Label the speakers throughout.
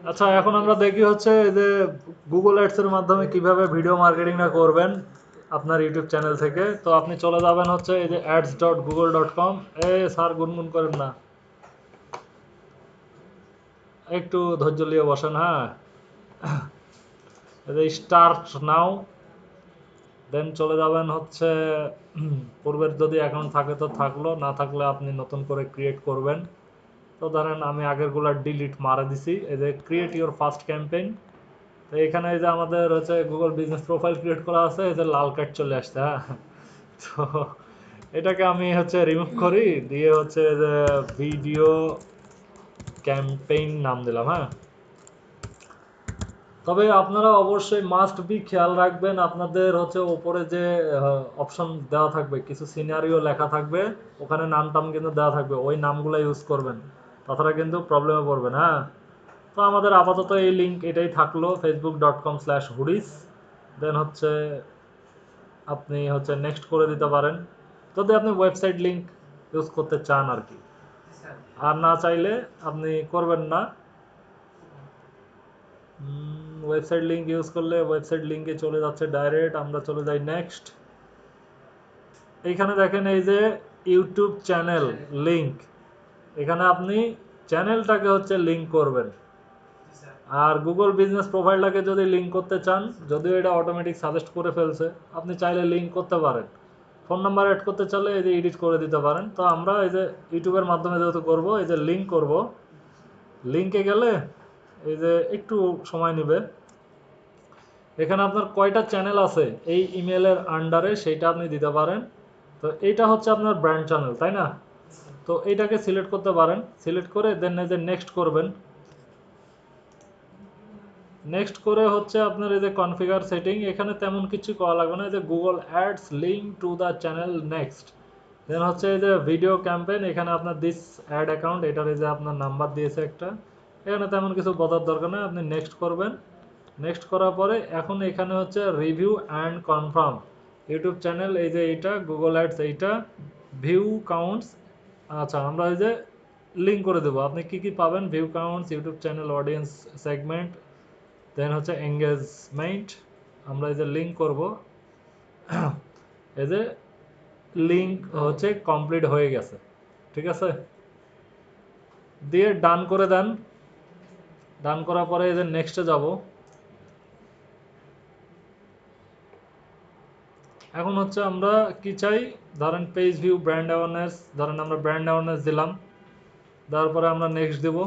Speaker 1: আচ্ছা, এখন আমরা দেখি হচ্ছে এই যে গুগল অ্যাডস এর মাধ্যমে কিভাবে ভিডিও মার্কেটিংটা করবেন আপনার ইউটিউব চ্যানেল থেকে। তো আপনি চলে যাবেন হচ্ছে এই যে ads.google.com। স্যার গুনগুন করেন না, একটু ধৈর্য নিয়ে বসেন। হ্যাঁ, এই যে স্টার্ট নাও, দেন চলে যাবেন হচ্ছে পূর্বের যদি অ্যাকাউন্ট থাকে তো থাকলো, না থাকলে আপনি নতুন করে ক্রিয়েট করবেন। তো ধরেন আমি আগেরগুলা ডিলিট মারা দিছি। এই যে ক্রিয়েট ইউর ফার্স্ট ক্যাম্পেইন, তো এখানে এই যে আমাদের হচ্ছে গুগল বিজনেস প্রোফাইল ক্রিয়েট করা আছে, এই যে লাল কার্ড চলে আসছে। হ্যাঁ, তো এটাকে আমি হচ্ছে রিমুভ করি, দিয়ে হচ্ছে যে ভিডিও ক্যাম্পেইন নাম দিলাম। হ্যাঁ, তবে আপনারা অবশ্যই মাস্ট বি খেয়াল রাখবেন, আপনাদের হচ্ছে ওপরে যে অপশন দেওয়া থাকবে, কিছু সিনারিও লেখা থাকবে, ওখানে নাম টাম কিন্তু দেওয়া থাকবে, ওই নামগুলো ইউজ করবেন, তাছাড়া কিন্তু প্রবলেমে পড়বেন। হ্যাঁ, তো আমাদের আপাতত এই লিঙ্ক এটাই থাকলো, facebook.com/hoodies। দেন হচ্ছে আপনি হচ্ছে নেক্সট করে দিতে পারেন যদি আপনি ওয়েবসাইট লিঙ্ক ইউজ করতে চান আর কি। আর না চাইলে আপনি করবেন না। ওয়েবসাইট লিঙ্ক ইউজ করলে ওয়েবসাইট লিঙ্কে চলে যাচ্ছে ডাইরেক্ট। আমরা চলে যাই নেক্সট। এইখানে দেখেন এই যে ইউটিউব চ্যানেল লিঙ্ক, এখানে আপনি চ্যানেলটাকে হচ্ছে লিঙ্ক করবেন। আর গুগল বিজনেস প্রোফাইলটাকে যদি লিঙ্ক করতে চান, যদিও এটা অটোমেটিক সাজেস্ট করে ফেলছে, আপনি চাইলে লিঙ্ক করতে পারেন। ফোন নাম্বার অ্যাড করতে চাইলে এই যে এডিট করে দিতে পারেন। তো আমরা এই যে ইউটিউবের মাধ্যমে যেহেতু করব, এই যে লিঙ্ক করব, লিঙ্কে গেলে এই যে একটু সময় নেবে। এখানে আপনার কয়টা চ্যানেল আছে এই ইমেলের আন্ডারে সেইটা আপনি দিতে পারেন। তো এইটা হচ্ছে আপনার ব্র্যান্ড চ্যানেল, তাই না? তো এইটাকে সিলেক্ট করতে পারেন, সিলেক্ট করে দেন এই যে নেক্সট করবেন। নেক্সট করে হচ্ছে আপনার এই যে কনফিগার সেটিং, এখানে তেমন কিছু করা লাগবে না। এই যে Google ads link to the channel next, then হচ্ছে এই যে ভিডিও ক্যাম্পেইন, এখানে আপনার দিস অ্যাড অ্যাকাউন্ট, এটার এই যে আপনার নাম্বার দিয়েছে একটা, এখানে তেমন কিছু বোঝার দরকার নেই, আপনি নেক্সট করবেন। নেক্সট করার পরে এখন এখানে হচ্ছে review and confirm YouTube channel, এই যে এইটা গুগল অ্যাডস, এইটা ভিউ কাউন্টস। আচ্ছা, আমরা এই যে লিঙ্ক করে দেবো, আপনি কি কি পাবেন, view counts, YouTube channel audience segment, then হচ্ছে এঙ্গেজমেন্ট। আমরা এই যে লিঙ্ক করব, এই যে লিঙ্ক হচ্ছে কমপ্লিট হয়ে গেছে, ঠিক আছে। দিয়ে ডান করে দেন। ডান করার পরে এই যে নেক্সটে যাব। এখন হচ্ছে আমরা কি চাই, ধরেন পেজ ভিউ ব্র্যান্ড অ্যাওয়ারনেস, ধরেন আমরা ব্র্যান্ড অ্যাওয়ারনেস দিলাম, দেওয়ার পরে আমরা নেক্সট দেব।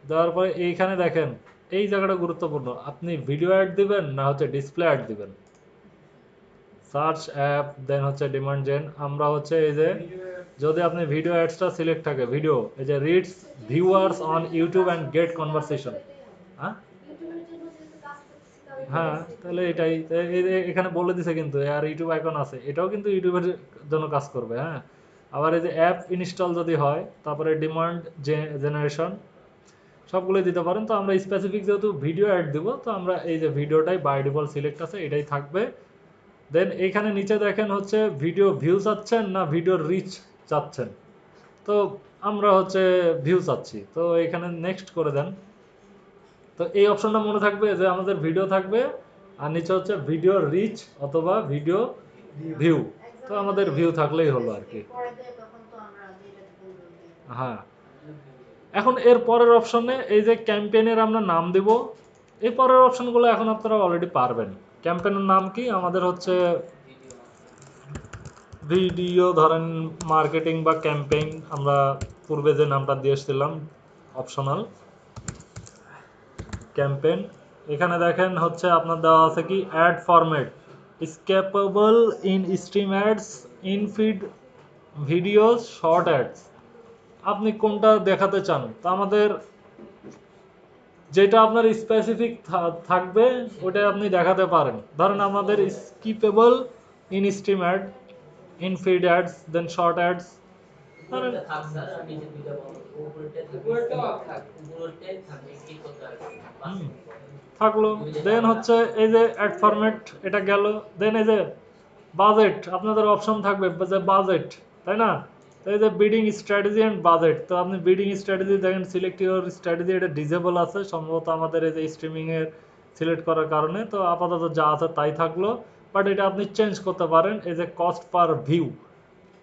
Speaker 1: দেওয়ার পরে এইখানে দেখেন এই জায়গাটা গুরুত্বপূর্ণ, আপনি ভিডিও অ্যাড দিবেন না হচ্ছে ডিসপ্লে অ্যাড দিবেন। সার্চ অ্যাপ, দেন হচ্ছে ডিমান্ড জেন। আমরা হচ্ছে এই যে যদি আপনি ভিডিও অ্যাডসটা সিলেক্ট থাকে, ভিডিও, এই যে reads viewers on YouTube and get conversation. হ্যাঁ, হ্যাঁ, তাহলে এটাই এখানে বলে দিছে কিন্তু, আর ইউটিউব আইকন আছে, এটাও কিন্তু ইউটিউবের জন্য কাজ করবে। হ্যাঁ, আবার এই যে অ্যাপ ইনস্টল যদি হয়, তারপরে ডিমান্ড জেনারেশন, সবগুলোই দিতে পারেন। তো আমরা স্পেসিফিক যেহেতু ভিডিও অ্যাড দিব, তো আমরা এই যে ভিডিওটাই বাই ডিফল্ট সিলেক্ট আছে, এটাই থাকবে। দেন এইখানে নিচে দেখেন হচ্ছে ভিডিও ভিউ চাচ্ছেন না ভিডিও রিচ চাচ্ছেন। তো আমরা হচ্ছে ভিউ চাচ্ছি, তো এখানে নেক্সট করে দেন। তো এই অপশনটা মনে থাকবে যে আমাদের ভিডিও থাকবে, আর নিচে হচ্ছে ভিডিও রিচ অথবা ভিডিও ভিউ। তো আমাদের ভিউ থাকলেই হলো আর কি। হ্যাঁ, এখন এর পরের অপশনে এই যে ক্যাম্পেইনের আমরা নাম দিব। এই পরের অপশনগুলো এখন আপনারা অলরেডি পারবেন। ক্যাম্পেইনের নাম কি আমাদের হচ্ছে ভিডিও, ধরেন মার্কেটিং বা ক্যাম্পেইন, আমরা পূর্বে যে নামটা দিয়ে এসেছিলাম অপশনাল ক্যাম্পেইন। এখানে দেখেন হচ্ছে আপনার দেওয়া আছে কি ad format skippable in stream ads, in feed videos, short ads. আপনি কোনটা দেখাতে চান, তো আমাদের যেটা আপনার স্পেসিফিক থাকবে ওটা আপনি দেখাতে পারেন। ধরেন আমাদের skippable in stream ad, in feed ads, then short ads. ধরেন থাকলো। দেন হচ্ছে এই যে অ্যাড ফরম্যাট, এটা গেল। দেন এই যে বাজেট, আপনাদের অপশন থাকবে যে বাজেট, তাই না? তো এই যে বিডিং স্ট্র্যাটেজি অ্যান্ড বাজেট, তো আপনি বিডিং স্ট্র্যাটেজি দেখেন সিলেক্ট ইউর স্ট্র্যাটেজি, এটা ডিজেবল আছে সম্ভবত আমাদের এই যে স্ট্রিমিং এর সিলেক্ট করার কারণে, তো আপাতত যা আছে তাই থাকলো, বাট এটা আপনি চেঞ্জ করতে পারেন। এই যে কস্ট পার ভিউ,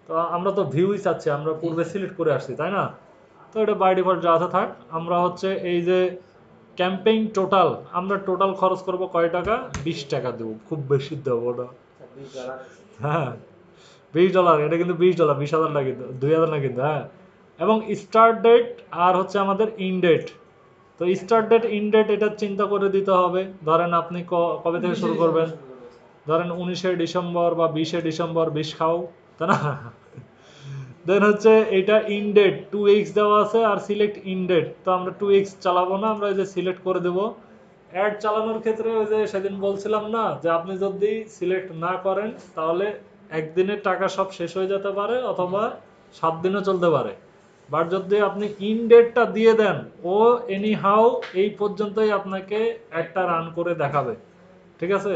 Speaker 1: তো আমরা তো ভিউই চাচ্ছি, আমরা পূর্বে সিলেক্ট করে আসছি তাই না, তো এটা বাই ডিফল্ট যা আছে থাক। আমরা হচ্ছে এই যে ক্যাম্পেইন টোটাল, আমরা টোটাল খরচ করব কয় টাকা, 20 টাকা দেবো, খুব বেশি দেবো না। হ্যাঁ $20, এটা কিন্তু $20, 20,000 না কিন্তু, 2,000 না কিন্তু, হ্যাঁ। এবং স্টার্ট ডেট আর হচ্ছে আমাদের ইন ডেট, তো স্টার্ট ডেট ইন ডেট এটা চিন্তা করে দিতে হবে। ধরেন আপনি কবে থেকে শুরু করবেন, ধরেন 19শে ডিসেম্বর বা 20শে ডিসেম্বর 20 খাও, তাই না। দেন হচ্ছে এটা ইন ডেট 2x দেওয়া আছে আর সিলেক্ট ইন ডেট, তো আমরা 2x চালাবো না, আমরা এই যে সিলেক্ট করে দেব। অ্যাড চালানোর ক্ষেত্রে ওই যে সেদিন বলছিলাম না যে আপনি যদি সিলেক্ট না করেন তাহলে একদিনের টাকা সব শেষ হয়ে যেতে পারে, অথবা 7 দিনও চলতে পারে। বাট যদি আপনি ইন ডেটটা দিয়ে দেন, ও এনি হাউ এই পর্যন্তই আপনাকে একটা রান করে দেখাবে, ঠিক আছে।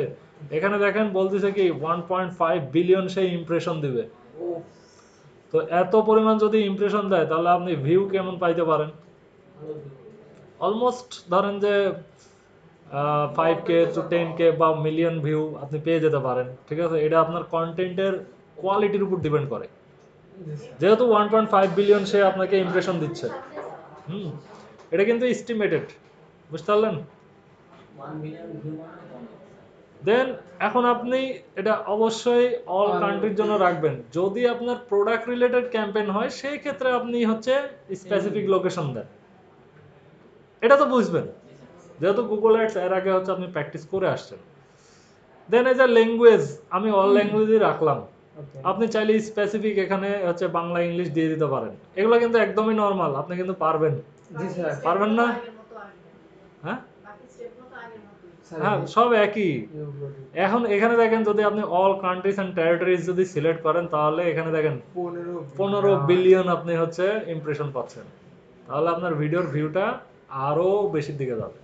Speaker 1: এখানে দেখেন বলতেছে কি 1.5 বিলিয়ন সেই ইমপ্রেশন দিবে। তো এত পরিমাণ যদি ইমপ্রেশন দেয় তাহলে আপনি ভিউ কেমন পাইতে পারেন, অলমোস্ট ধরেন যে 5K to 10K বা মিলিয়ন ভিউ আপনি পেয়ে যেতে পারেন, ঠিক আছে। এটা আপনার কন্টেন্টের কোয়ালিটির উপর ডিপেন্ড করে, যেহেতু 1.5 বিলিয়ন সে আপনাকে ইমপ্রেশন দিচ্ছে। হুম, এটা কিন্তু এস্টিমেটেড, বুঝতে পারলেন। দেন এখন আপনি এটা অবশ্যই অল কান্ট্রির জন্য রাখবেন। যদি আপনার প্রোডাক্ট রিলেটেড ক্যাম্পেইন হয় সেই ক্ষেত্রে আপনি হচ্ছে স্পেসিফিক লোকেশন দেন, এটা তো বুঝবেন, যেহেতু গুগল অ্যাডস এর আগে হচ্ছে আপনি প্র্যাকটিস করে আসছেন। দেন এই যে ল্যাঙ্গুয়েজ, আমি অল ল্যাঙ্গুয়েজই রাখলাম। আপনি চাইলে স্পেসিফিক এখানে হচ্ছে বাংলা ইংলিশ দিয়ে দিতে পারেন, এগুলো কিন্তু একদমই নর্মাল, আপনি কিন্তু পারবেন। পারবেন না, হ্যাঁ হ্যাঁ সব একই। এখন এখানে দেখেন যদি আপনি অল কান্ট্রিজ এন্ড টেরিটরিজ যদি সিলেক্ট করেন তাহলে এখানে দেখেন 15 বিলিয়ন আপনি হচ্ছে ইমপ্রেশন পাচ্ছেন, তাহলে আপনার ভিডিওর ভিউটা আরো বেশির দিকে যাবে।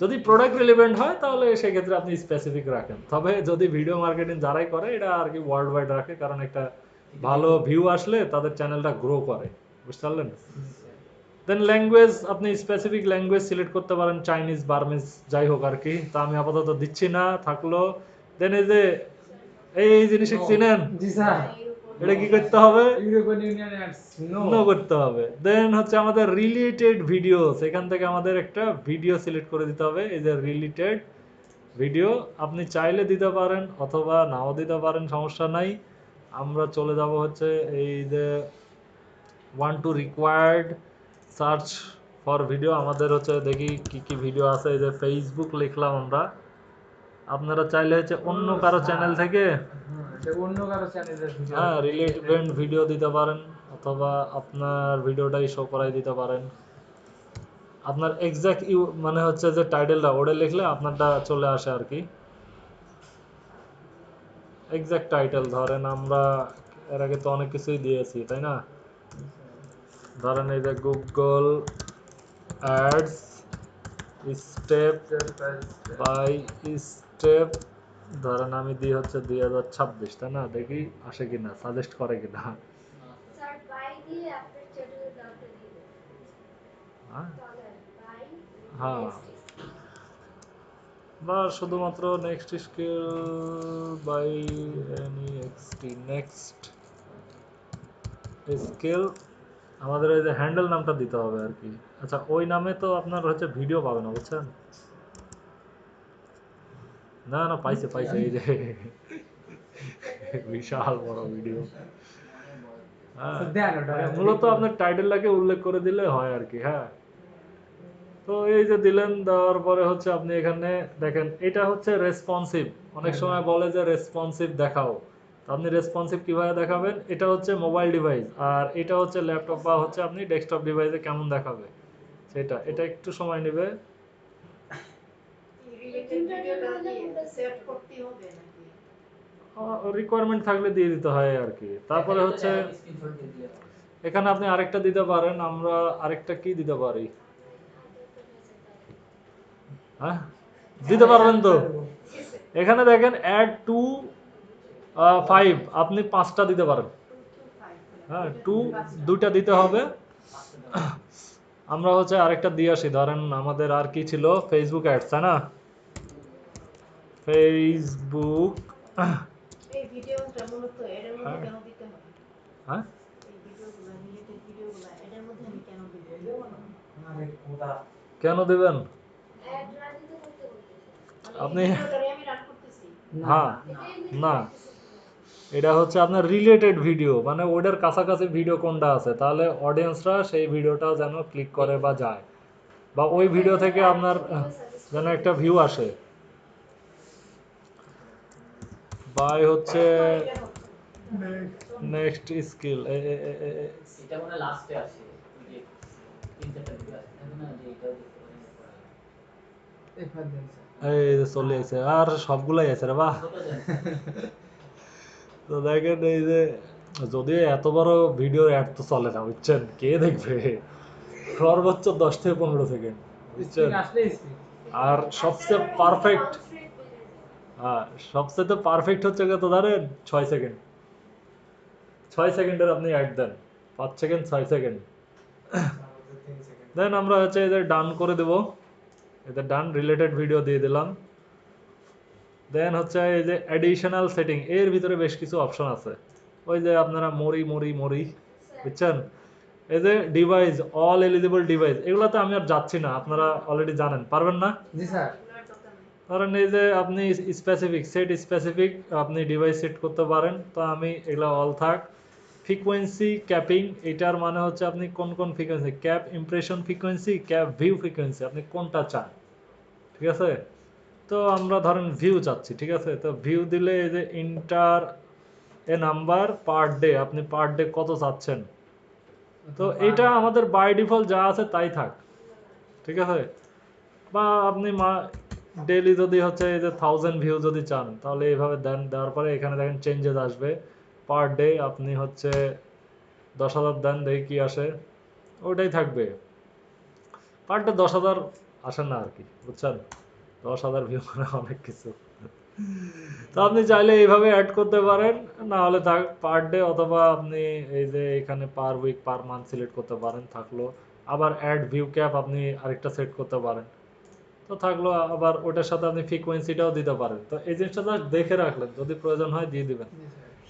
Speaker 1: যদি প্রোডাক্ট রিলেভেন্ট হয় তাহলে সেক্ষেত্রে আপনি স্পেসিফিক রাখেন, তবে যদি ভিডিও মার্কেটিং যারাই করে এটা আর কি ওয়ার্ল্ড ওয়াইড রাখে, কারণ একটা ভালো ভিউ আসলে তাদের চ্যানেলটা গ্রো করে, বুঝতে পারলেন। দেন ল্যাঙ্গুয়েজ, আপনি স্পেসিফিক ল্যাঙ্গুয়েজ সিলেক্ট করতে পারেন, চাইনিজ বার্মিজ যাই হোক আর কি, তা আমি আপাতত দিচ্ছি না, থাকলো। দেন এই যে এই জিনিস চিনেন, এটা কি করতে হবে, নো করতে হবে। দেন হচ্ছে আমাদের রিলেটেড ভিডিওস, এখান থেকে আমাদের একটা ভিডিও সিলেক্ট করে দিতে হবে, এই যে রিলেটেড ভিডিও, আপনি চাইলে দিতে পারেন অথবা নাও দিতে পারেন, সমস্যা নাই। আমরা চলে যাব হচ্ছে এই যে one to required search for video, আমাদের হচ্ছে দেখি কি কি ভিডিও আছে। এই যে ফেসবুক লিখলাম আমরা, আপনারা চাইলে হচ্ছে অন্য কারো চ্যানেল থেকে হ্যাঁ রিলেভেন্ট ভিডিও দিতে পারেন, অথবা আপনার ভিডিওটাই শো করাই দিতে পারেন। আপনার এক্সাক্ট মানে হচ্ছে যে টাইটেলটা ওটা লিখলে আপনারটা চলে আসে আর কি, এক্সাক্ট টাইটেল। ধরেন আমরা এর আগে তো অনেক কিছুই দিয়েছি তাই না, ধরেন এই যে Google ads step by step, ধরেন আমি দিই হচ্ছে 2026, তাই না, দেখি আসে কিনা, সাজেস্ট করে কিনা। হ্যাঁ বা শুধুমাত্র next skill by any XT, next skill, আমাদের ওই যে হ্যান্ডেল নামটা দিতে হবে আর কি। আচ্ছা ওই নামে তো আপনার হচ্ছে ভিডিও পাবে না, বুঝছেন। না না পাইছে পাইছে, এই যে বিশাল বড় ভিডিও। হ্যাঁ মূলত আপনার টাইটেলটাকে উল্লেখ করে দিলে হয় আর কি। হ্যাঁ তো এই যে দিলেন, দেওয়ার পরে হচ্ছে আপনি এখানে দেখেন এটা হচ্ছে রেসপন্সিভ, অনেক সময় বলে যে রেসপন্সিভ দেখাও, তো আপনি রেসপন্সিভ কিভাবে দেখাবেন, এটা হচ্ছে মোবাইল ডিভাইস আর এটা হচ্ছে ল্যাপটপ বা হচ্ছে আপনি ডেস্কটপ ডিভাইসে কেমন দেখাবে সেটা, এটা একটু সময় নেবে। রিকোয়ারমেন্ট থাকলে দিয়ে দিতে হয় আর কি। তারপরে হচ্ছে এখানে আপনি আরেকটা দিতে পারেন, আমরা আরেকটা কি দিতে পারি, হ্যাঁ দিতে পারবেন তো। এখানে দেখেন অ্যাড টু 5, আপনি 5টা দিতে পারেন, হ্যাঁ, টু দুইটা দিতে হবে। আমরা হচ্ছে আরেকটা দিয়ে আসি, ধরেন আমাদের আর কি ছিল, ফেসবুক অ্যাডস, তাই না? ফেসবুক,
Speaker 2: এই ভিডিওটা মূলত এর মধ্যে
Speaker 1: হ্যাঁ
Speaker 2: কেন দিতে হবে?
Speaker 1: হ্যাঁ,
Speaker 2: এই ভিডিওগুলো রিলেটেড ভিডিওগুলো এটার মধ্যে আমি কেন দিব?
Speaker 1: কেন দেবেন
Speaker 2: অ্যাড রান তো করতে বলতেছে। মানে এই
Speaker 1: আপনি?
Speaker 2: ভিডিওটারে আমি রান করতেছি।
Speaker 1: হ্যাঁ,
Speaker 2: এটাই এমনি
Speaker 1: না,
Speaker 2: করতেছি।
Speaker 1: এটা হচ্ছে আপনার রিলেটেড ভিডিও, মানে ওটার কাছাকাছি ভিডিও কোনটা আছে, তাহলে অডিয়েন্সরা সেই ভিডিওটা যেন ক্লিক করে বা যায়, বা ওই ভিডিও থেকে আপনার যেন একটা ভিউ আসে। বাই হচ্ছে
Speaker 2: এটা হচ্ছে না।
Speaker 1: নেক্সট স্কিল,
Speaker 3: এটা মনে লাস্টে আসে ওই যে তিন চারটা ভিডিও আছে দেখো না যে এটাও দেখতে পারেন
Speaker 1: এই যে চলে আসে, আর সবগুলাই আছে রে, বাহ।
Speaker 3: ছোট দেন
Speaker 1: তো দেখেন এই যে, যদিও এত বড় ভিডিওর অ্যাড তো চলে না, বুঝছেন, কে দেখবে, সর্বোচ্চ 10 থেকে 15 সেকেন্ড, বুঝছেন। আর সবচেয়ে পারফেক্ট, হ্যাঁ, সবচেয়ে পারফেক্ট হচ্ছে কত ধরেন, 6 সেকেন্ড। 6 সেকেন্ডের আপনি অ্যাড দেন, 5 সেকেন্ড, 6 সেকেন্ড, দেন আমরা হচ্ছে এদের ডান করে দেব, এদের ডান, রিলেটেড ভিডিও দিয়ে দিলাম। দেন হচ্ছে এই যে অ্যাডিশনাল সেটিং, এর ভিতরে বেশ কিছু অপশন আছে, ওই যে আপনারা মরি মরি মরি, বুঝছেন। এই যে ডিভাইস, অল এলিজিবল ডিভাইস, এগুলোতে আমি আর যাচ্ছি না, আপনারা অলরেডি জানেন, পারবেন না।
Speaker 2: এগুলোর দরকার নেই।
Speaker 1: ধরেন এই যে আপনি স্পেসিফিক, সেট স্পেসিফিক আপনি ডিভাইস সেট করতে পারেন, তো আমি এগুলো অল থাক। ফ্রিকোয়েন্সি ক্যাপিং, এটার মানে হচ্ছে আপনি কোন কোন frequency, cap impression frequency, cap view frequency, আপনি কোনটা চান, ঠিক আছে। তো আমরা ধরেন ভিউ চাচ্ছি, ঠিক আছে, তো ভিউ দিলে এই যে ইন্টার এ নাম্বার পার ডে, আপনি পার ডে কত চাচ্ছেন, তো এটা আমাদের বাই ডিফল্ট যা আছে তাই থাক, ঠিক আছে। বা আপনি ডেলি যদি হচ্ছে এই যে 1000 ভিউ যদি চান, তাহলে এইভাবে দেন, দেওয়ার পরে এখানে দেখেন চেঞ্জেস আসবে, পার ডে আপনি হচ্ছে 10,000 দেন, দেখি কি আসে, ওটাই থাকবে। পার ডে 10,000 আসে না আর কি, বুঝছেন, 10,000 ভিউ মানে অনেক কিছু। তো আপনি চাইলে এইভাবে অ্যাড করতে পারেন, না হলে থাক পার ডে, অথবা আপনি এই যে এখানে per week, per month select করতে পারেন, থাকলো। আবার অ্যাড ভিউ ক্যাপ আপনি আরেকটা সেট করতে পারেন, তো থাকলো। আবার ওটার সাথে আপনি ফ্রিকোয়েন্সিটাও দিতে পারেন, তো এই জিনিসটা জাস্ট দেখে রাখলেন, যদি প্রয়োজন হয় দিয়ে দিবেন।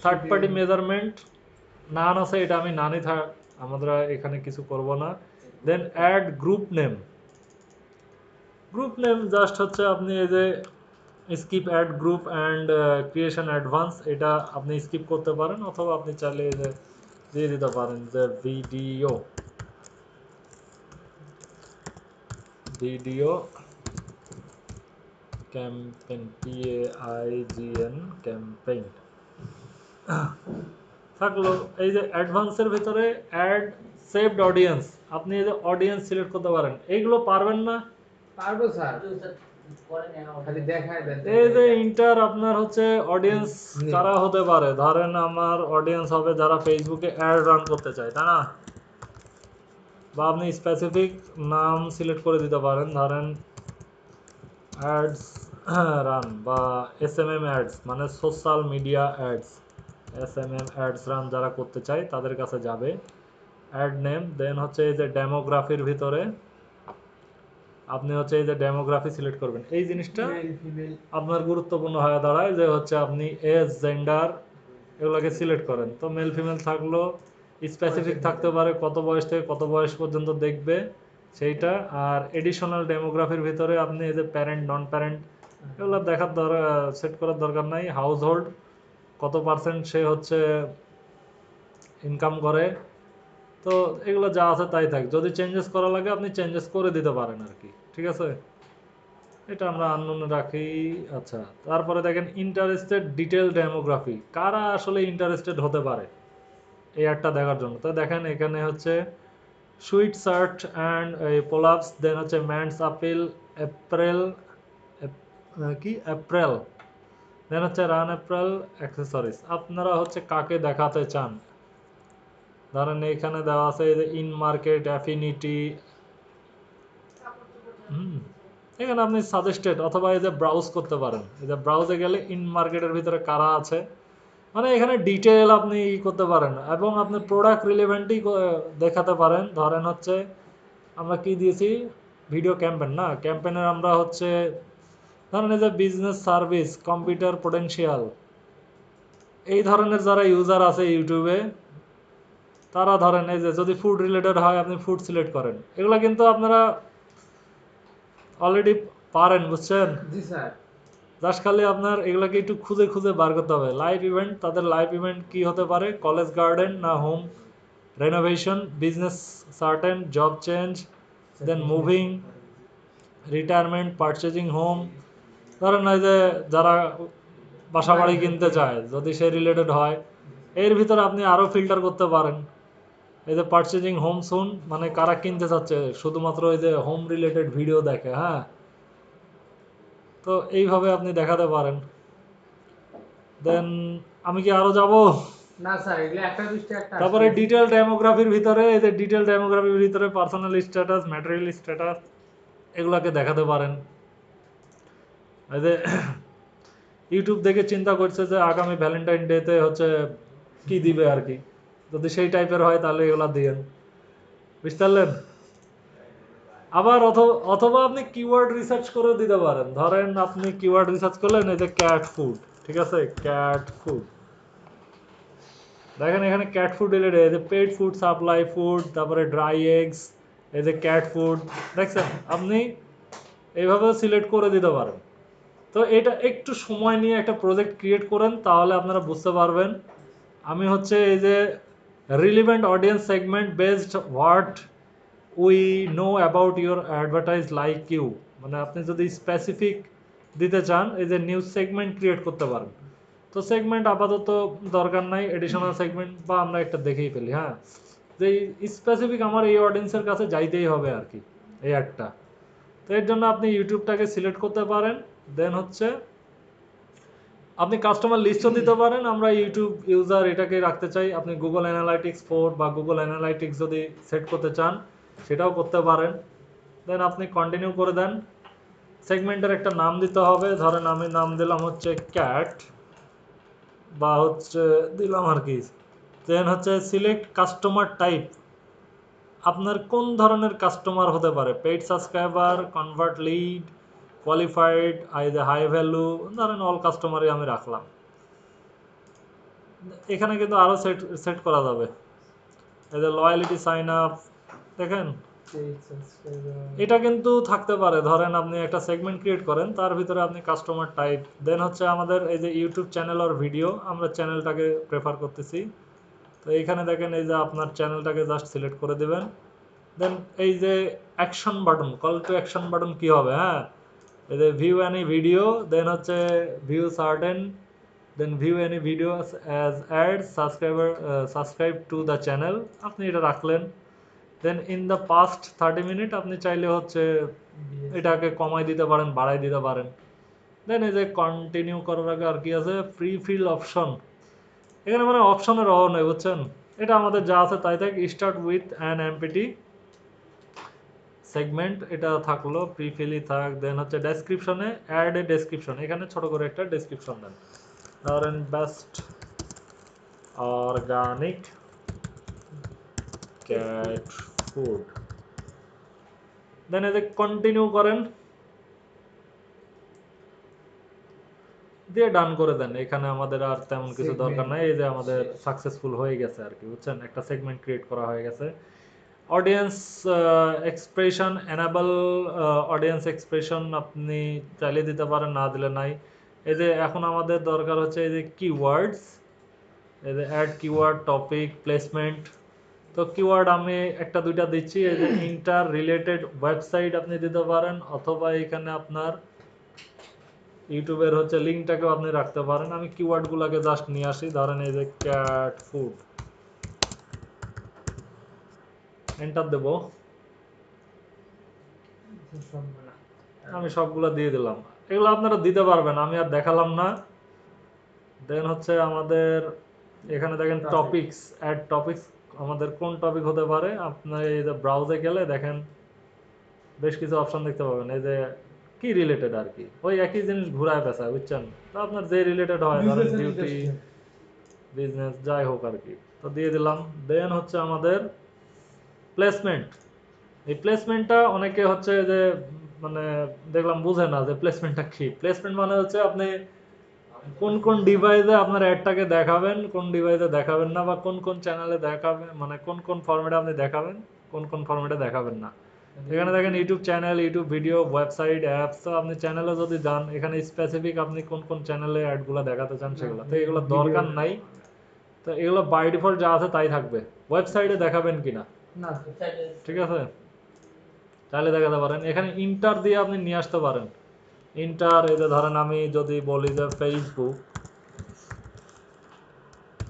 Speaker 1: থার্ড পার্টি মেজারমেন্ট নান আছে, এটা আমি নানই থাক, আমরা এখানে কিছু করব না। Then ad group name, group name just হচ্ছে আপনি এই যে skip ad group and creation advance, এটা আপনি স্কিপ করতে পারেন, অথবা আপনি চাইলে এই যে দিয়ে দিতে পারেন যে video, video campaign, PAIGN campaign থাকলো। এই যে অ্যাডভান্সের ভিতরে অ্যাড সেভড অডিয়েন্স, আপনি এই যে অডিয়েন্স সিলেক্ট করতে পারেন, এইগুলো পারবেন না।
Speaker 4: পারবো স্যার,
Speaker 3: করে নেওয়া
Speaker 4: খালি দেখায় দেন।
Speaker 1: এই যে ইন্টার আপনার হচ্ছে অডিয়েন্স কারা হতে পারে, ধরেন আমার অডিয়েন্স হবে যারা ফেসবুকে অ্যাড রান করতে চায়, তাই না। বা আপনি স্পেসিফিক নাম সিলেক্ট করে দিতে পারেন, ধরেন অ্যাডস রান, বা SMM অ্যাডস, মানে social media ads, SMM ads run যারা করতে চায় তাদের কাছে যাবে। অ্যাড নেম, দেন হচ্ছে এই যে ডেমোগ্রাফির ভিতরে আপনি হচ্ছে এই যে ডেমোগ্রাফি সিলেক্ট করবেন, এই জিনিসটা আপনার গুরুত্বপূর্ণ হয়ে দাঁড়ায়, যে হচ্ছে আপনি এজ, জেন্ডার এগুলোকে সিলেক্ট করেন, তো মেল ফিমেল থাকলো, স্পেসিফিক থাকতে পারে কত বয়স থেকে কত বয়স পর্যন্ত দেখবে সেইটা। আর এডিশনাল ডেমোগ্রাফির ভিতরে আপনি এই যে প্যারেন্ট, নন প্যারেন্ট এগুলো দেখার সেট করার দরকার নাই। হাউস হোল্ড কত পার্সেন্ট সে হচ্ছে ইনকাম করে, তো এগুলো যা আছে তাই থাক, যদি চেঞ্জেস করা লাগে আপনি চেঞ্জেস করে দিতে পারেন আর কি, ঠিক আছে। এটা আমরা আননোন রাখি। আচ্ছা, তারপরে দেখেন ইন্টারেস্টেড ডিটেল ডেমোগ্রাফি, কারা আসলে ইন্টারেস্টেড হতে পারে এই একটা দেখার জন্য, তো দেখেন এখানে হচ্ছে সুইট শার্ট অ্যান্ড পোলাপস, দেন হচ্ছে ম্যান্স আপিল, এপ্রিল, কি অ্যাপ্রেল, দেন হচ্ছে রান অ্যাপ্রেল অ্যাক্সেসরিজ, আপনারা হচ্ছে কাকে দেখাতে চান। ধরেন এইখানে দেওয়া আছে এই যে ইন মার্কেট, অ্যাফিনিটি, এখানে আপনি সাজেস্টেড, অথবা এই যে ব্রাউজ করতে পারেন, এই যে ব্রাউজে গেলে ইন মার্কেটের ভিতরে কারা আছে, মানে এখানে ডিটেল আপনি ই করতে পারেন এবং আপনি প্রোডাক্ট রিলেভেন্টই দেখাতে পারেন। ধরেন হচ্ছে আমরা কি দিয়েছি, ভিডিও ক্যাম্পেন না, ক্যাম্পেনের আমরা হচ্ছে ধরেন এই যে বিজনেস সার্ভিস, কম্পিউটার পোটেনশিয়াল, এই ধরনের যারা ইউজার আছে ইউটিউবে, তারা ধরেন এই যে যদি ফুড রিলেটেড হয় আপনি ফুড সিলেক্ট করেন, এগুলো কিন্তু আপনারা অলরেডি পারেন, বুঝছেন?
Speaker 4: জি স্যার।
Speaker 1: জাস্ট খালি আপনার এগুলোকে একটু খুঁজে খুঁজে বার করতে হবে। লাইভ ইভেন্ট, তাদের লাইভ ইভেন্ট কি হতে পারে, কলেজ গার্ডেন না home renovation, business certain, job change, then moving, retirement, purchasing home। ধরেন এই যে যারা বাসা বাড়ি কিনতে চায়, যদি সে রিলেটেড হয়, এর ভিতরে আপনি আরো ফিল্টার করতে পারেন। এই যে পারচেজিং হোম সুন, মানে কারা কিনতে চাচ্ছে, শুধুমাত্র এই যে হোম রিলেটেড ভিডিও দেখে, হ্যাঁ, তো এইভাবে আপনি দেখাতে পারেন। দেন আমি কি আরো যাব?
Speaker 4: না স্যার, এগুলো একটা দুইটা একটা
Speaker 1: তারপরে
Speaker 4: আসছে।
Speaker 1: ডিটেল ডেমোগ্রাফির ভিতরে, এই যে ডিটেল ডেমোগ্রাফির ভিতরে পার্সোনাল স্ট্যাটাস, ম্যাটেরিয়াল স্ট্যাটাস, এগুলাকে দেখাতে পারেন। এই যে ইউটিউব দেখে চিন্তা করছে যে আগামী ভ্যালেন্টাইন ডেতে হচ্ছে কি দিবে আর কি, যদি সেই টাইপের হয় তাহলে এগুলা দিয়েন, বুঝতে পারলেন? আবার অথবা আপনি কিওয়ার্ড রিসার্চ করে দিতে পারেন। ধরেন আপনি কিওয়ার্ড রিসার্চ করলেন এই যে ক্যাট ফুড, ঠিক আছে, ক্যাট ফুড, দেখেন এখানে ক্যাট ফুড রিলেটেড, এই যে পেট ফুড, সাপ্লাই ফুড, তারপরে ড্রাই এগস, এই যে ক্যাট ফুড, দেখছেন? আপনি এইভাবে সিলেক্ট করে দিতে পারেন। তো এটা একটু সময় নিয়ে একটা প্রজেক্ট ক্রিয়েট করেন, তাহলে আপনারা বুঝতে পারবেন। আমি হচ্ছে এই যে relevant audience segment based what we know about your advertise like you, মানে আপনি যদি স্পেসিফিক দিতে চান, এই যে নিউজ সেগমেন্ট ক্রিয়েট করতে পারেন। তো সেগমেন্ট আপাতত দরকার নাই, এডিশনাল সেগমেন্ট বা আমরা একটা দেখেই ফেলি, হ্যাঁ, যে স্পেসিফিক আমার এই অডিয়েন্সের কাছে যাইতেই হবে আর কি, এই একটা। তো এর জন্য আপনি ইউটিউবটাকে সিলেক্ট করতে পারেন। দেন হচ্ছে আপনি কাস্টমার লিস্টও দিতে পারেন, আমরা ইউটিউব ইউজার এটাকে রাখতে চাই, আপনি গুগল অ্যানালাইটিক্স 4 বা গুগল অ্যানালাইটিক্স যদি সেট করতে চান সেটাও করতে পারেন। দেন আপনি কন্টিনিউ করে দেন। সেগমেন্টের একটা নাম দিতে হবে, ধরেন আমি নাম দিলাম হচ্ছে ক্যাট, বা হচ্ছে দিলাম আর কি। দেন হচ্ছে সিলেক্ট কাস্টমার টাইপ, আপনার কোন ধরনের কাস্টমার হতে পারে, paid subscriber, convert lead, qualified, আইদে হাই ভ্যালু, ধরেন অল কাস্টমারই আমি রাখলাম। এখানে কিন্তু আরো সেট সেট করা যাবে, এই যে লয়ালিটি সাইন আপ, দেখেন এটা কিন্তু থাকতে পারে। ধরেন আপনি একটা সেগমেন্ট ক্রিয়েট করেন, তার ভিতরে আপনি কাস্টমার টাইপ, দেন হচ্ছে আমাদের এই যে ইউটিউব চ্যানেল আর ভিডিও, আমরা চ্যানেলটাকে প্রেফার করতেছি। তো এইখানে দেখেন এই যে আপনার চ্যানেলটাকে জাস্ট সিলেক্ট করে দেবেন। দেন এই যে action button, call to action button কি হবে, হ্যাঁ, এই যে ভিউ এনি ভিডিও, দেন হচ্ছে view certain, then view any video as ad, subscribe to the channel, আপনি এটা রাখলেন। Then in the past 30 minute, আপনি চাইলে হচ্ছে এটাকে কমাই দিতে পারেন, বাড়াই দিতে পারেন। দেন এই যে কন্টিনিউ করার আগে আর কি আছে, ফ্রি ফিল অপশন, এখানে মানে অপশনের অভাব নেই, বুঝছেন? এটা আমাদের যা আছে তাই থাক। স্টার্ট উইথ অ্যান এমপিটি সেগমেন্ট, এটা থাকলো, প্রি ফিলই থাক। দেন হচ্ছে ডেসক্রিপশনে অ্যাড এ ডেসক্রিপশন, এখানে ছোট করে একটা ডেসক্রিপশন দেন, ধরেন বেস্ট অর্গানিক ক্যাট ফুড। দেন এই যে কন্টিনিউ করেন, দিয়ে ডান করে দেন। এখানে আমাদের আর তেমন কিছু দরকার নাই, এই যে আমাদের সাকসেসফুল হয়ে গেছে আর কি, বুঝছেন? একটা সেগমেন্ট ক্রিয়েট করা হয়ে গেছে। Audience expression enable, audience expression আপনি চাইলে দিতে পারেন, না দিলে নাই। এই যে এখন আমাদের দরকার হচ্ছে এই যে কিওয়ার্ডস, এই যে অ্যাড কিওয়ার্ড, টপিক, প্লেসমেন্ট। তো কিওয়ার্ড আমি একটা দুইটা দিচ্ছি, এই যে ইন্টার রিলেটেড ওয়েবসাইট আপনি দিতে পারেন, অথবা এখানে আপনার ইউটিউবের হচ্ছে লিঙ্কটাকেও আপনি রাখতে পারেন। আমি কিওয়ার্ডগুলোকে জাস্ট নিয়ে আসি, ধরেন এই যে ক্যাট ফুড, এন্টার দেবো, আমি সবগুলো দিয়ে দিলাম। এগুলো আপনারা দিতে পারবেন, আমি আর দেখালাম না। দেন হচ্ছে আমাদের এখানে দেখেন টপিকস, অ্যাড টপিকস, আমাদের কোন টপিক হতে পারে। আপনার এই যে ব্রাউজে গেলে দেখেন বেশ কিছু অপশন দেখতে পাবেন, এই যে কি রিলেটেড আর কি, ওই একই জিনিস ঘুরায় পেঁচায়, বুঝছেন? তো আপনার যে রিলেটেড হয়, ধরেন বিউটি, বিজনেস যাই হোক আর কি, তো দিয়ে দিলাম। দেন হচ্ছে আমাদের প্লেসমেন্ট। এই প্লেসমেন্টটা অনেকে হচ্ছে যে মানে দেখলাম বুঝে না যে প্লেসমেন্টটা কি। প্লেসমেন্ট মানে হচ্ছে আপনি কোন কোন ডিভাইসে আপনার অ্যাডটাকে দেখাবেন, কোন ডিভাইসে দেখাবেন না, বা কোন কোন চ্যানেলে দেখাবেন, মানে কোন কোন ফরম্যাটে আপনি দেখাবেন, কোন কোন ফরম্যাটে দেখাবেন না। এখানে দেখেন YouTube channel, YouTube video, website, apps. তো আপনি চ্যানেলে যদি যান, এখানে স্পেসিফিক আপনি কোন কোন চ্যানেলে অ্যাডগুলো দেখাতে চান সেগুলো, তো এগুলো দরকার নাই। তো এগুলো বাই ডিফল্ট যা আছে তাই থাকবে। ওয়েবসাইটে দেখাবেন কিনা,
Speaker 4: না
Speaker 3: ওয়েবসাইটে
Speaker 1: ঠিক আছে, তাহলে দেখাতে পারেন। এখানে ইন্টার দিয়ে আপনি নিয়ে আসতে পারেন। ইন্টার, এই যে ধরেন আমি যদি বলি যে ফেসবুক,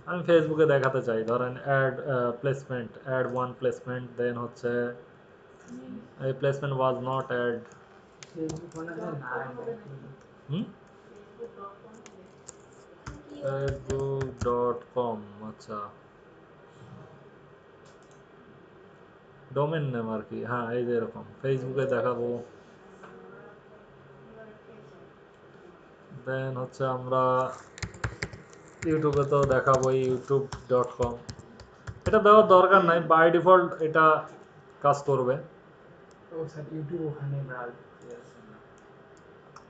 Speaker 1: আমি ফেসবুকে দেখাতে চাই, ধরেন ad placement, ad one placement, then হচ্ছে এই placement was not ad.
Speaker 4: Facebook মানে না
Speaker 1: হুম, facebook.com, আচ্ছা, ডোমেন নেম আর কি। হ্যাঁ, এই যে এরকম ফেসবুকে দেখাবো। দেন হচ্ছে আমরা ইউটিউবে তো দেখাবো youtube.com। এটা দেওয়ার দরকার নাই, বাই ডিফল্ট এটা কাজ করবে।
Speaker 4: ও স্যার ইউটিউব ওখানে ব্রাউজ না।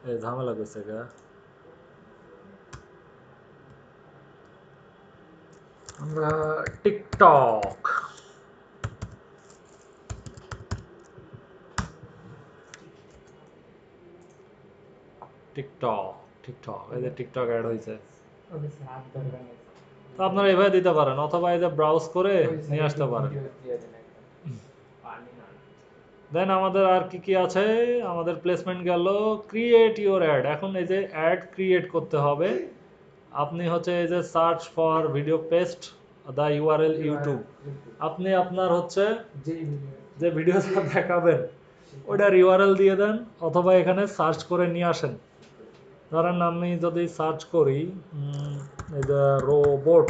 Speaker 1: এই ঝামেলা করছে গা। আমরা টিকটক, টিকটক, টিকটক, এই যে টিকটক অ্যাড হয়েছে।
Speaker 4: ওকে স্যার আর দরকার নেই।
Speaker 1: তো আপনারা এভাবে দিতে পারেন, অথবা এই যে ব্রাউজ করে
Speaker 4: ওই
Speaker 1: নিয়ে আসতে
Speaker 4: স্যার
Speaker 1: পারেন।
Speaker 4: ভিডিও দিয়ে দেন একদম। পানি না।
Speaker 1: দেন আমাদের আর কি কি আছে, আমাদের প্লেসমেন্ট গেল। ক্রিয়েট ইউর অ্যাড, এখন এই যে অ্যাড ক্রিয়েট করতে হবে। আপনি হচ্ছে এই যে search for video paste the URL YouTube, আপনি আপনার হচ্ছে
Speaker 4: যেই ভিডিও
Speaker 1: যে ভিডিওটা দেখাবেন ওইটার ইউআরএল দিয়ে দেন, অথবা এখানে সার্চ করে নিয়ে আসেন। ধরেন আমি যদি সার্চ করি এই যে রোবট,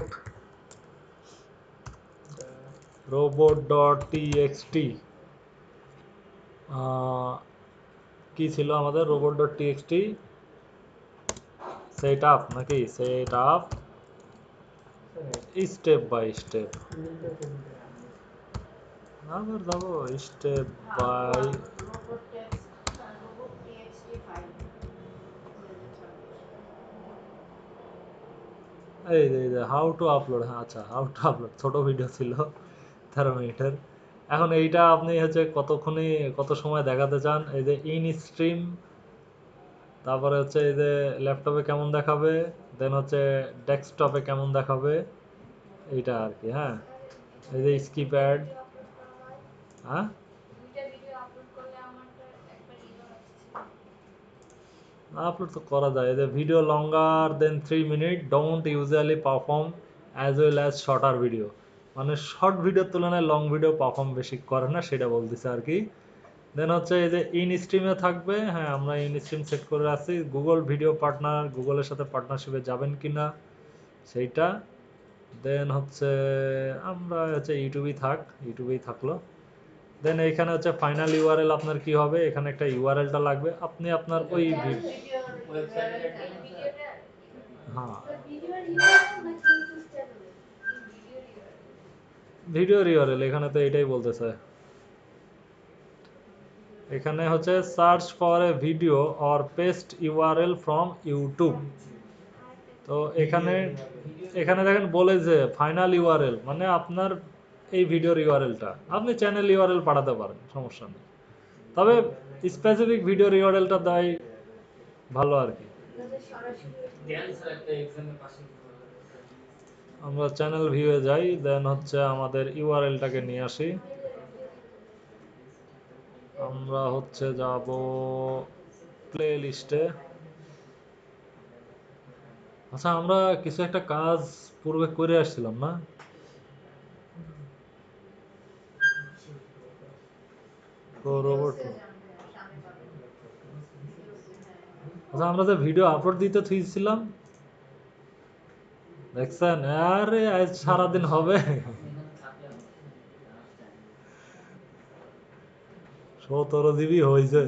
Speaker 1: robot.txt, কি ছিল আমাদের robot.txt, সেট আপ নাকি, set up step by step,
Speaker 4: লিঙ্কটা তো দিতে
Speaker 1: আবার যাবো step by.
Speaker 2: Robot text, robot TXT file 2026।
Speaker 1: এই যে হাউ টু আপলোড, হ্যাঁ আচ্ছা, হাউ টু আপলোড ছোট ভিডিও ছিল 13 মিনিটের। এখন এইটা আপনি হচ্ছে কতক্ষণে কত সময় দেখাতে চান, এই যে ইন স্ট্রিম, তারপরে হচ্ছে এই যে ল্যাপটপে কেমন দেখাবে, দেন হচ্ছে ডেস্কটপে কেমন দেখাবে, এইটা আর কি। হ্যাঁ, এই যে স্কিপ অ্যাড। হ্যাঁ, আপলোড তো করা যায়। এই যে video longer than 3 minute don't usually perform as well as shorter video, মানে শর্ট ভিডিওর তুলনায় লং ভিডিও পারফর্ম বেশি করে না, সেটা বলতেছে আর কি। দেন হচ্ছে এই যে ইন স্ট্রিমে থাকবে, হ্যাঁ আমরা ইন স্ট্রিম সেট করে আছি। গুগল ভিডিও পার্টনার, গুগলের সাথে পার্টনারশিপে যাবেন কিনা সেইটা। দেন হচ্ছে আমরা হচ্ছে ইউটিউবেই ইউটিউবেই থাকলো। দেন এইখানে হচ্ছে ফাইনাল ইউআরএল আপনার কি হবে, এখানে একটা ইউআরএলটা লাগবে, আপনি আপনার ওই
Speaker 2: ভিডিওর
Speaker 3: ওয়েবসাইটের
Speaker 2: ইউআরএল
Speaker 3: অ্যাড্রেস
Speaker 2: জানেন?
Speaker 3: আছে।
Speaker 1: হ্যাঁ
Speaker 5: ভিডিওর
Speaker 1: ভিডিওর ইউআরএল, এখানে তো এটাই বলতেছে। এখানে হচ্ছে search for a video or paste URL from YouTube. তো এখানে এখানে দেখেন বলে যে ফাইনাল ইউআরএল, মানে আপনার এই ভিডিওর ইউআরএলটা আপনি চ্যানেল ইউআরএল পাঠাতে পারেন, সমস্যা নেই। তবে স্পেসিফিক ভিডিওর ইউআরএলটা দেয় ভালো আর কি।
Speaker 3: দেন স্যার একটা এক্সামের পাশে
Speaker 1: আমরা চ্যানেল ভিউয়ে যাই, দেন হচ্ছে আমাদের ইউআরএলটাকে নিয়ে আসি। আমরা হচ্ছে যাব প্লে লিস্টে। আচ্ছা, আমরা কিছু একটা কাজ পূর্বে করে আসছিলাম না? তো রোবট,
Speaker 2: ভিডিওসে জানবে, সামনে পাবেন। ভিডিওসে, হ্যাঁ হ্যাঁ।
Speaker 1: আচ্ছা আমরা যে ভিডিও আপলোড দিতে থুইছিলাম দেখছেন, আরে আজ সারাদিন হবে।
Speaker 3: আপনি এখানে থাকলে হবে।
Speaker 1: 17 জিবি হয়েছে।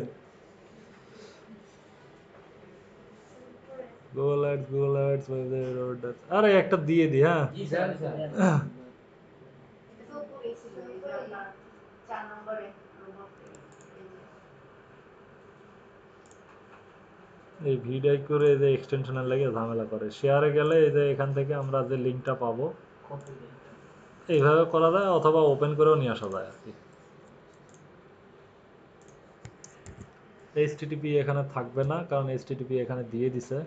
Speaker 1: গুগল অ্যাডস গুগল অ্যাডস আরে একটা দিয়ে দি হ্যাঁ
Speaker 3: জি স্যার
Speaker 4: স্যার।
Speaker 2: এটা তো উপরেই ছিল, এই যে আপনার 4 নম্বরে robot এই যে।
Speaker 1: এই ভিডিও করে এই যে এক্সটেনশনের লাগে ঝামেলা করে শেয়ারে গেলে এই যে এখান থেকে আমরা যে লিঙ্কটা পাবো
Speaker 3: কপি
Speaker 1: এইভাবে করা যায় অথবা ওপেন করেও নিয়ে আসা যায় আর কি HTTP এখানে থাকবে না কারণ HTTP এখানে দিয়ে দিছে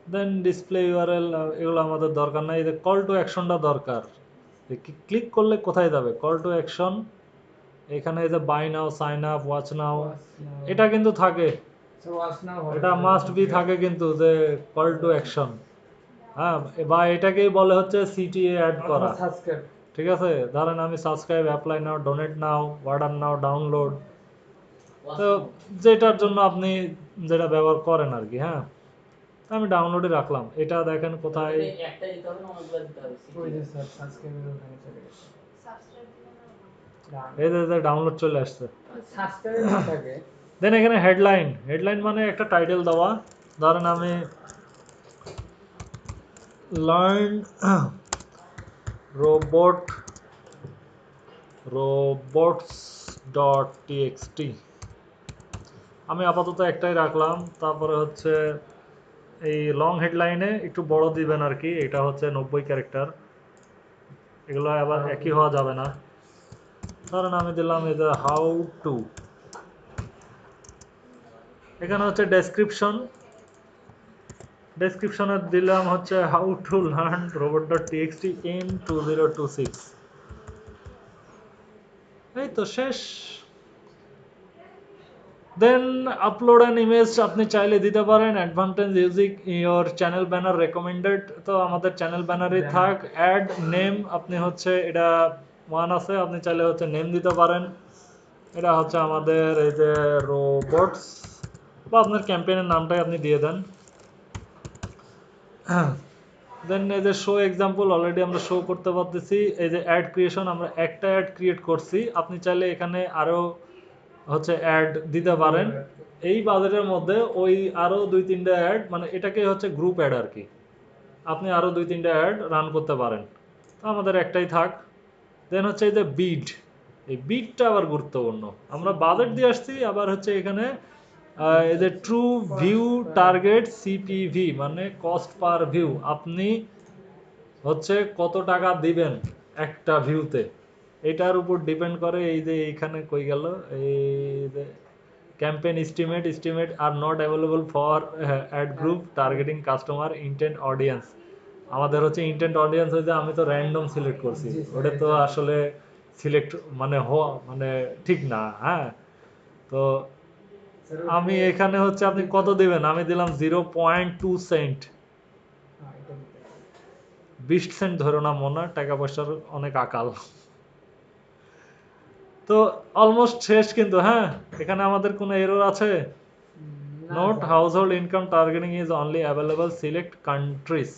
Speaker 1: দেন ডিসপ্লে ইউআরএল এগুলো আমাদের দরকার নাই এই যে কল টু অ্যাকশনটা দরকার ক্লিক করলে কোথায় যাবে কল টু অ্যাকশন এখানে এই যে buy now sign up watch now এটা কিন্তু থাকে
Speaker 4: So watch now হবে
Speaker 1: এটা
Speaker 4: স্যার।
Speaker 1: মাস্ট বি থাকে কিন্তু যে কল টু অ্যাকশন হ্যাঁ বা এটাকেই বলে হচ্ছে সিটিএ অ্যাড করা
Speaker 4: অথবা subscribe।
Speaker 1: ঠিক আছে ধরেন আমি সাবস্ক্রাইব অ্যাপ্লাই নাও ডোনেট নাও অর্ডার নাও ডাউনলোড তো যেটার জন্য আপনি যেটা ব্যবহার করেন আর কি হ্যাঁ তো আমি ডাউনলোডে রাখলাম এটা দেখেন কোথায়
Speaker 3: একটা দিতে হবে না অনেকগুলো দিতে হবে
Speaker 4: ওই যে স্যার subscribe এর ওখানে চলে গেছে।
Speaker 2: সাবস্ক্রাইব দিলে না
Speaker 1: এই যে ডাউনলোড চলে আসছে
Speaker 4: Subscribe এর না থাকে।
Speaker 1: দেন এখানে হেডলাইন মানে একটা টাইটেল দেওয়া ধরেন আমি লার্ন robots.txt আমি আপাতত একটাই রাখলাম তারপরে হচ্ছে এই লং হেডলাইনে একটু বড় দিবেন আর কি এটা হচ্ছে 90 ক্যারেক্টার এগুলো আবার একই হওয়া যাবে না ধরেন আমি দিলাম এই যে হাউ টু এখানে হচ্ছে ডেসক্রিপশনে দিলাম হচ্ছে how to learn robot.txt in 2026 এই তো শেষ দেন আপলোড অ্যান ইমেজ আপনি চাইলে দিতে পারেন advantage using your channel banner recommended তো আমাদের চ্যানেল ব্যানারে থাক অ্যাড নেম আপনি হচ্ছে এটা ওয়ান আছে আপনি চাইলে হচ্ছে নেম দিতে পারেন এটা হচ্ছে আমাদের এই যে রোবটস বা আপনার ক্যাম্পেইনের নামটাই আপনি দিয়ে দেন দেন এই যে শো এক্সাম্পল অলরেডি আমরা শো করতে পারতেছি এই যে অ্যাড ক্রিয়েশন আমরা একটা অ্যাড ক্রিয়েট করছি আপনি চাইলে এখানে আরো হচ্ছে অ্যাড দিতে পারেন এই বাজেটের মধ্যে ওই আরো 2-3টা অ্যাড মানে এটাকে হচ্ছে গ্রুপ অ্যাড আর কি আপনি আরো 2-3টা অ্যাড রান করতে পারেন তো আমাদের একটাই থাক দেন হচ্ছে এই যে বিড এই বিডটা আবার গুরুত্বপূর্ণ আমরা বাজেট দিয়ে আসছি আবার হচ্ছে এখানে এই যে ট্রু ভিউ টার্গেট সিপিভি মানে কস্ট পার ভিউ আপনি হচ্ছে কত টাকা দিবেন একটা ভিউতে এটার উপর ডিপেন্ড করে এই যে এইখানে কই গেল এই যে campaign estimate are not available for add group targeting customer intent audience আমাদের হচ্ছে ইন্টেন্ট অডিয়েন্স হয়েছে আমি তো র্যান্ডম সিলেক্ট করছি
Speaker 4: জি, স্যার,
Speaker 1: ওটা তো
Speaker 4: এটা-
Speaker 1: আসলে সিলেক্ট মানে হওয়া মানে ঠিক না হ্যাঁ তো
Speaker 4: স্যার,
Speaker 1: আমি
Speaker 4: ওখানে-
Speaker 1: এখানে হচ্ছে আপনি কত দিবেন আমি দিলাম 0.2 সেন্ট
Speaker 4: হ্যাঁ, এটা দিতে হবে।
Speaker 1: 20 সেন্ট ধরো না মনে টাকা পয়সার অনেক আকাল তো অলমোস্ট শেষ কিন্তু হ্যাঁ এখানে আমাদের কোনো এরর আছে
Speaker 4: না,
Speaker 1: note
Speaker 4: sir.
Speaker 1: Household income targeting is only available select countries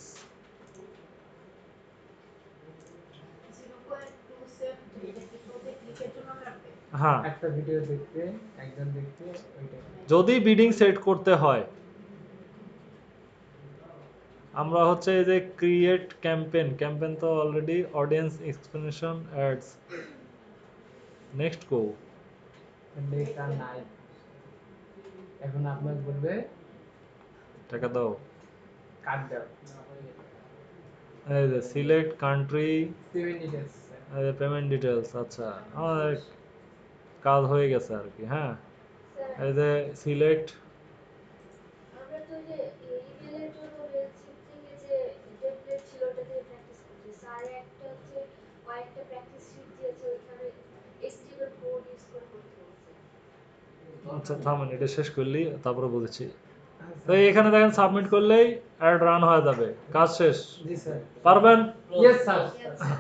Speaker 2: 0.2 cent এটা কি প্রতি ক্লিকের জন্য কাটবে?
Speaker 1: হ্যাঁ
Speaker 4: একটা ভিডিও দেখতে একজন দেখতে ওইটাই।
Speaker 1: যদি বিডিং সেট করতে হয় আমরা হচ্ছে এই যে ক্রিয়েট ক্যাম্পেইন তো already audience explanation ads next go
Speaker 4: next আর নাই। এখন আপনাকে বলবে
Speaker 1: টাকা দাও
Speaker 4: কাট দাও।
Speaker 1: এই যে সিলেক্ট কান্ট্রি
Speaker 4: 7 ডিটেইলস স্যার।
Speaker 1: এই যে পেমেন্ট ডিটেলস আচ্ছা আমাদের কাজ হয়ে গেছে আর কি হ্যাঁ এই যে সিলেক্ট
Speaker 5: আমরা তো যে ইমেলের জন্য মেল সিস্টেম যে টেমপ্লেট ছিল ওটা দিয়ে প্র্যাকটিস করছি স্যার একটা হচ্ছে কয়েকটা প্র্যাকটিস শিট দিয়েছে ওইখানে HTML কোড ইউজ করে করতে বলছে
Speaker 1: আচ্ছা থামেন এটা শেষ করলি তারপরে বলেছি
Speaker 4: হ্যাঁ,
Speaker 1: তো এখানে দেখেন সাবমিট করলেই অ্যাড রান হয়ে যাবে কাজ শেষ
Speaker 4: জি স্যার।
Speaker 1: পারবেন
Speaker 4: Yes, sir.
Speaker 2: Yes, sir.